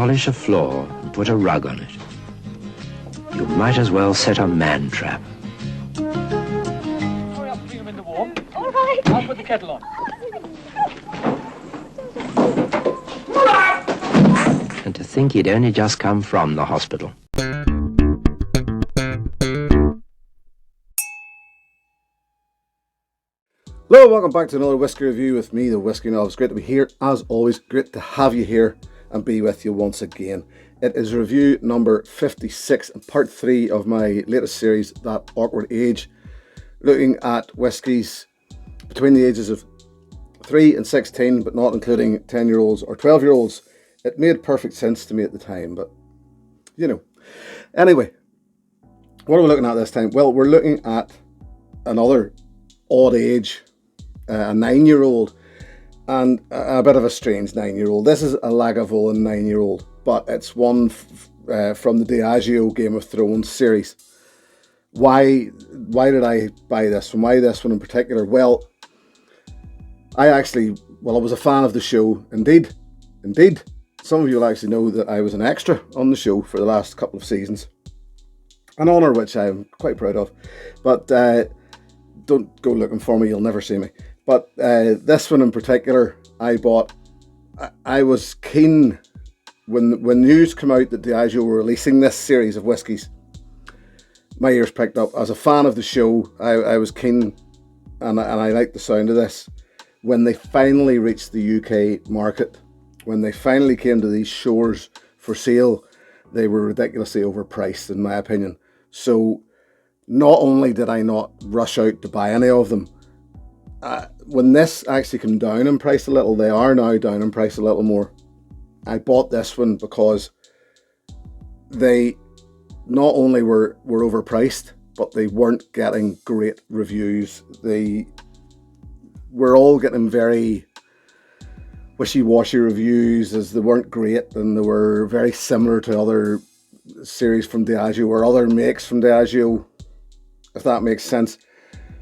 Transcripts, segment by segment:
polish a floor and put a rug on it, you might as well set a man trap. Hurry up, clean them in the warm. All right. I'll put the kettle on. And to think he'd only just come from the hospital. Hello, welcome back to another whiskey review with me, the Whiskey Novice. Great to be here, as always. Great to have you here and be with you once again. It is review number 56 and part 3 of my latest series, That Awkward Age, looking at whiskies between the ages of 3 and 16, but not including 10-year-olds or 12-year-olds. It made perfect sense to me at the time, but you know. Anyway, what are we looking at this time? Well, we're looking at another odd age, a 9-year-old, and a bit of a strange 9-year-old. This is a Lagavulin 9-year-old, but it's one from the Diageo Game of Thrones series. Why did I buy this one? Why this one in particular? Well, I was a fan of the show. Indeed. Some of you will actually know that I was an extra on the show for the last couple of seasons. An honour which I'm quite proud of. But don't go looking for me, you'll never see me. But this one in particular, I bought. I was keen when news came out that Diageo were releasing this series of whiskies. My ears picked up. As a fan of the show, I was keen, and I liked the sound of this. When they finally reached the UK market, when they finally came to these shores for sale, they were ridiculously overpriced, in my opinion. So not only did I not rush out to buy any of them, when this actually came down in price a little, they are now down in price a little more. I bought this one because they not only were overpriced, but they weren't getting great reviews. They were all getting very wishy-washy reviews, as they weren't great, and they were very similar to other series from Diageo or other makes from Diageo, if that makes sense.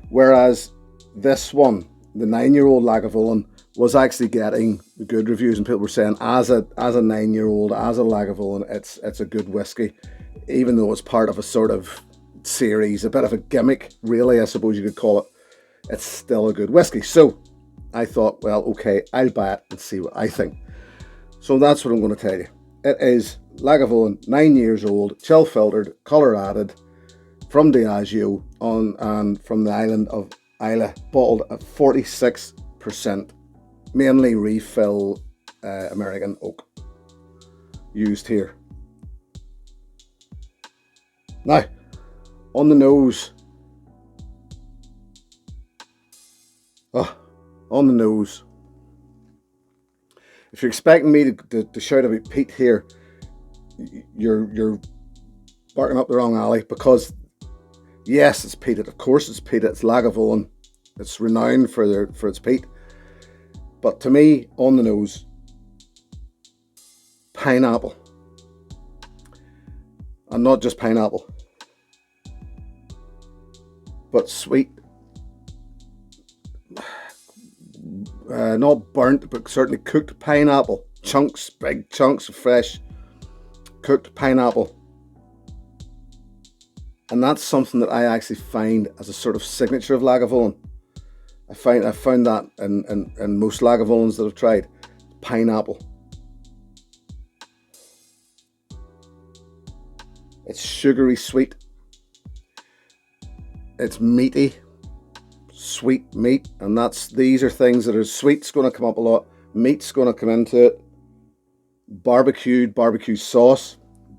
Whereas this one, the 9-year-old Lagavulin, was actually getting good reviews, and people were saying, as a 9-year-old, as a Lagavulin, it's a good whiskey, even though it's part of a sort of series, a bit of a gimmick, really, I suppose you could call it. It's still a good whiskey. So I thought, well, okay, I'll buy it and see what I think. So that's what I'm going to tell you. It is Lagavulin, 9 years old, chill filtered, colour added, from Diageo and from the island of Islay, bottled at 46%, mainly refill American oak used here. Now, on the nose, if you're expecting me to shout about peat here, you're barking up the wrong alley, because yes, it's peated. Of course it's peated. It's Lagavulin. It's renowned for its peat. But to me, on the nose, pineapple. And not just pineapple, but sweet. Not burnt, but certainly cooked pineapple. Chunks, big chunks of fresh cooked pineapple. And that's something that I actually find as a sort of signature of Lagavulin. I found that in most Lagavulins that I've tried. Pineapple. It's sugary sweet. It's meaty. Sweet meat. And these are things that are sweet's going to come up a lot. Meat's going to come into it. Barbecue sauce.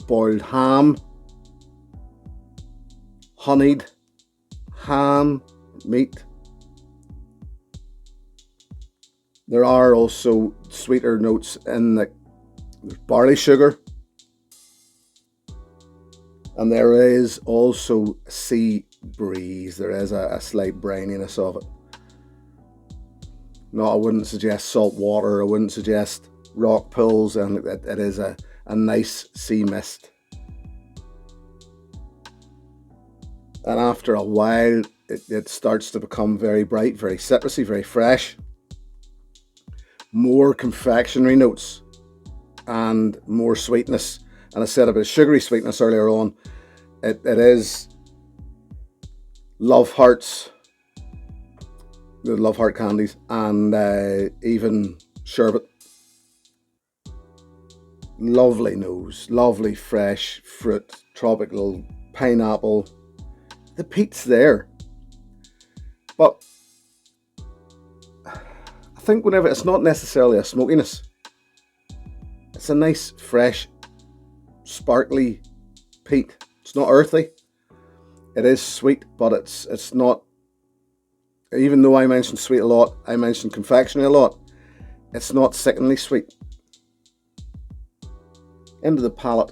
Boiled ham. Honeyed ham, meat. There are also sweeter notes in the barley sugar, and there is also sea breeze. There is a slight brininess of it. No, I wouldn't suggest salt water. I wouldn't suggest rock pools, and it is a nice sea mist. And after a while, it starts to become very bright, very citrusy, very fresh. More confectionery notes. and more sweetness. And I said a bit of sugary sweetness earlier on. It is love hearts, the love heart candies, and even sherbet. Lovely nose, lovely fresh fruit, tropical pineapple. The peat's there, but I think whenever it's not necessarily a smokiness, it's a nice fresh sparkly peat. It's not earthy. It is sweet, but it's not, even though I mentioned sweet a lot, I mentioned confectionery a lot, it's not sickeningly sweet. Into the palate.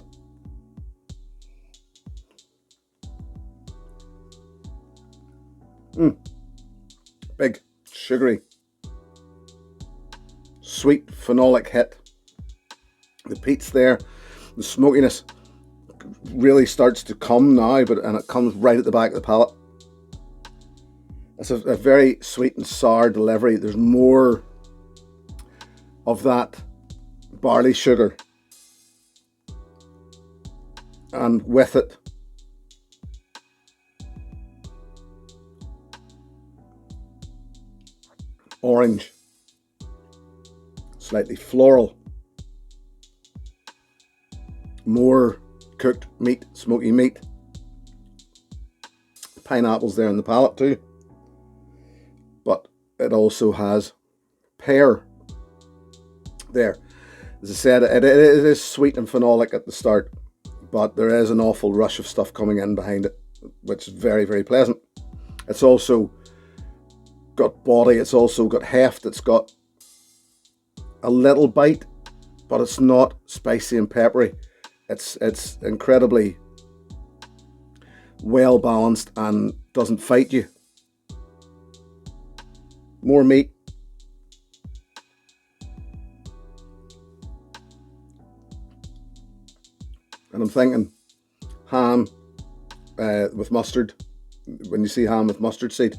Big, sugary, sweet phenolic hit. The peat's there. The smokiness really starts to come now, and it comes right at the back of the palate. It's a very sweet and sour delivery. There's more of that barley sugar, and with it, orange, slightly floral, more cooked meat, smoky meat. Pineapple's there in the palate too, but it also has pear there. As I said, it is sweet and phenolic at the start, but there is an awful rush of stuff coming in behind it, which is very, very pleasant. It's also got body, it's also got heft, it's got a little bite, but it's not spicy and peppery. It's incredibly well balanced and doesn't fight you. More meat. And I'm thinking ham with mustard. When you see ham with mustard seed.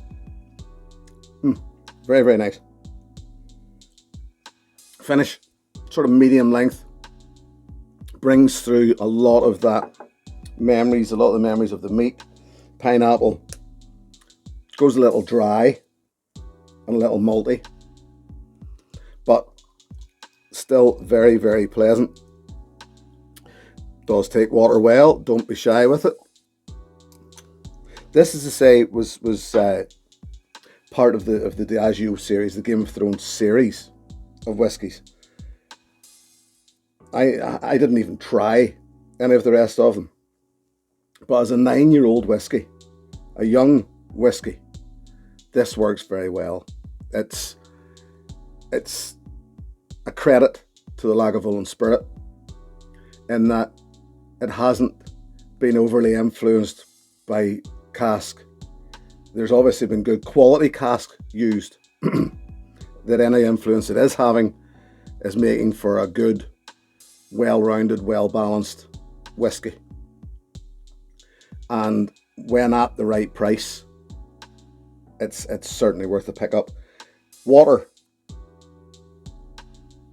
Very, very nice. Finish, sort of medium length. Brings through a lot of that memories, a lot of the memories of the meat. Pineapple. Goes a little dry and a little malty. But still very, very pleasant. Does take water well, don't be shy with it. This, as I say, was part of the Diageo series, the Game of Thrones series of whiskies. I didn't even try any of the rest of them. But as a 9-year-old whiskey, a young whiskey, this works very well. It's a credit to the Lagavulin spirit in that it hasn't been overly influenced by cask. There's obviously been good quality cask used. That any influence it is having is making for a good, well-rounded, well-balanced whiskey. And when at the right price, it's certainly worth a pickup. Water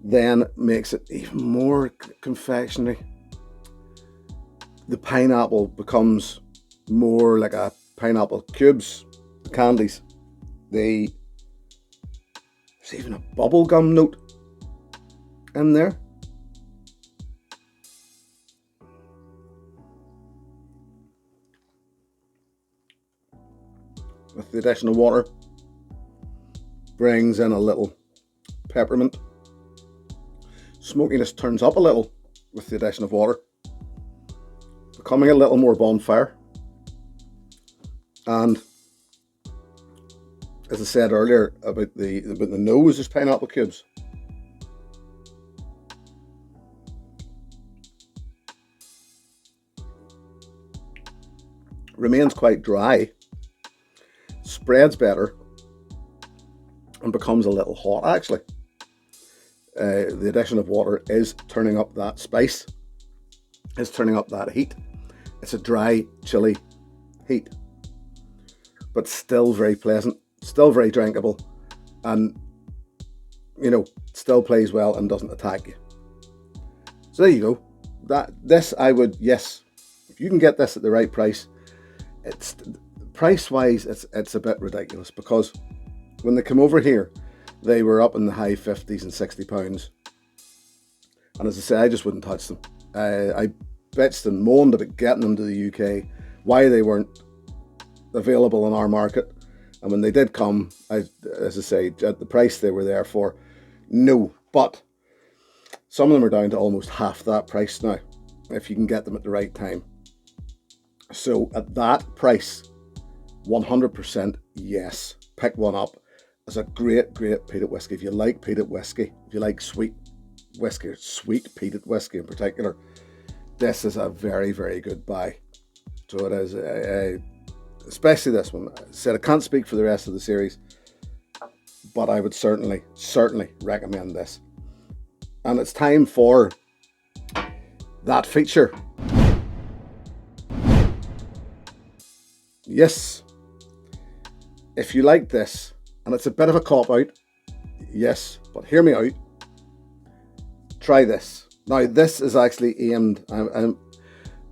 then makes it even more confectionery. The pineapple becomes more like a pineapple cubes, the candies. There's even a bubblegum note in there. With the addition of water, brings in a little peppermint. Smokiness turns up a little with the addition of water, becoming a little more bonfire. And as I said earlier about the nose, there's pineapple cubes. Remains quite dry, spreads better, and becomes a little hot actually. The addition of water is turning up that spice, is turning up that heat. It's a dry, chilly heat, but still very pleasant, still very drinkable, and still plays well and doesn't attack you. So there you go. This I would, yes, if you can get this at the right price, it's price-wise, it's a bit ridiculous, because when they come over here, they were up in the high 50s and £60. And as I say, I just wouldn't touch them. I bitched and moaned about getting them to the UK, why they weren't available in our market. And when they did come, as I say, at the price they were there for, no. But some of them are down to almost half that price now, if you can get them at the right time. So at that price, 100% yes, pick one up. It's a great peated whiskey. If you like peated whiskey, if you like sweet whiskey, or sweet peated whiskey in particular, this is a very good buy. So it is, especially this one. I said I can't speak for the rest of the series, but I would certainly recommend this. And it's time for that feature. Yes, if you like this, and it's a bit of a cop-out, yes, but hear me out, try this. Now, this is actually aimed,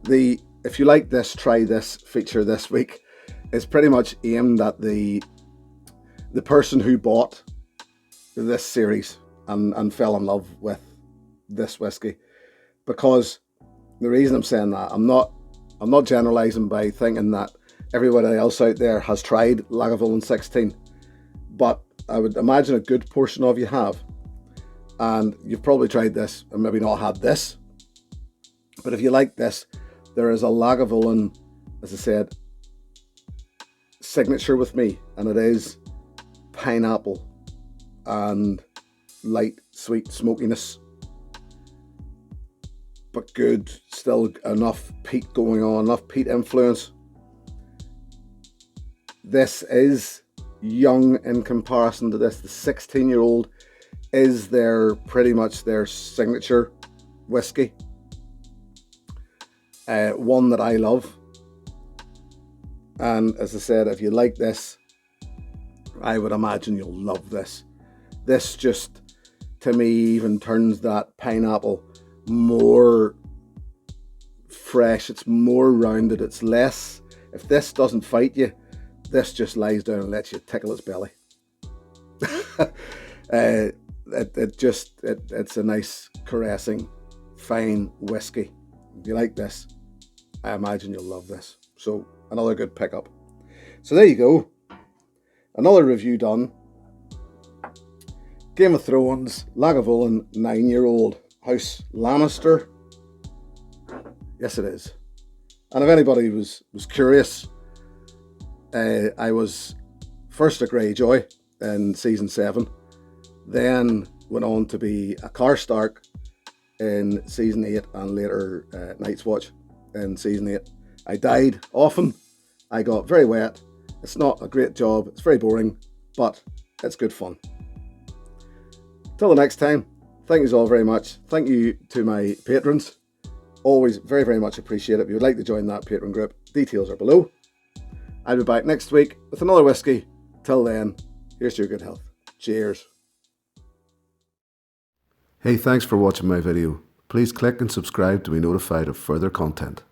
if you like this, try this feature this week, is pretty much aimed at the person who bought this series and fell in love with this whiskey. Because the reason I'm saying that, I'm not generalizing by thinking that everybody else out there has tried Lagavulin 16, but I would imagine a good portion of you have, and you've probably tried this and maybe not had this. But if you like this, there is a Lagavulin, as I said, signature with me, and it is pineapple and light sweet smokiness, but good, still enough peat going on, enough peat influence. This is young in comparison to this. The 16-year-old is pretty much their signature whiskey. One that I love. And as I said, if you like this, I would imagine you'll love this. This just, to me, even turns that pineapple more fresh. It's more rounded. It's less, if this doesn't fight you, this just lies down and lets you tickle its belly. It's a nice, caressing, fine whiskey. If you like this, I imagine you'll love this. So another good pickup. So there you go. Another review done. Game of Thrones, Lagavulin 9-year-old, House Lannister. Yes, it is. And if anybody was curious, I was first a Greyjoy in season 7, then went on to be a Karstark in season 8, and later Night's Watch in season 8. I died often, I got very wet. It's not a great job, it's very boring, but it's good fun. Till the next time, thank you all very much. Thank you to my patrons. Always very much appreciate it. If you would like to join that patron group, details are below. I'll be back next week with another whiskey. Till then, here's to your good health. Cheers. Hey, thanks for watching my video. Please click and subscribe to be notified of further content.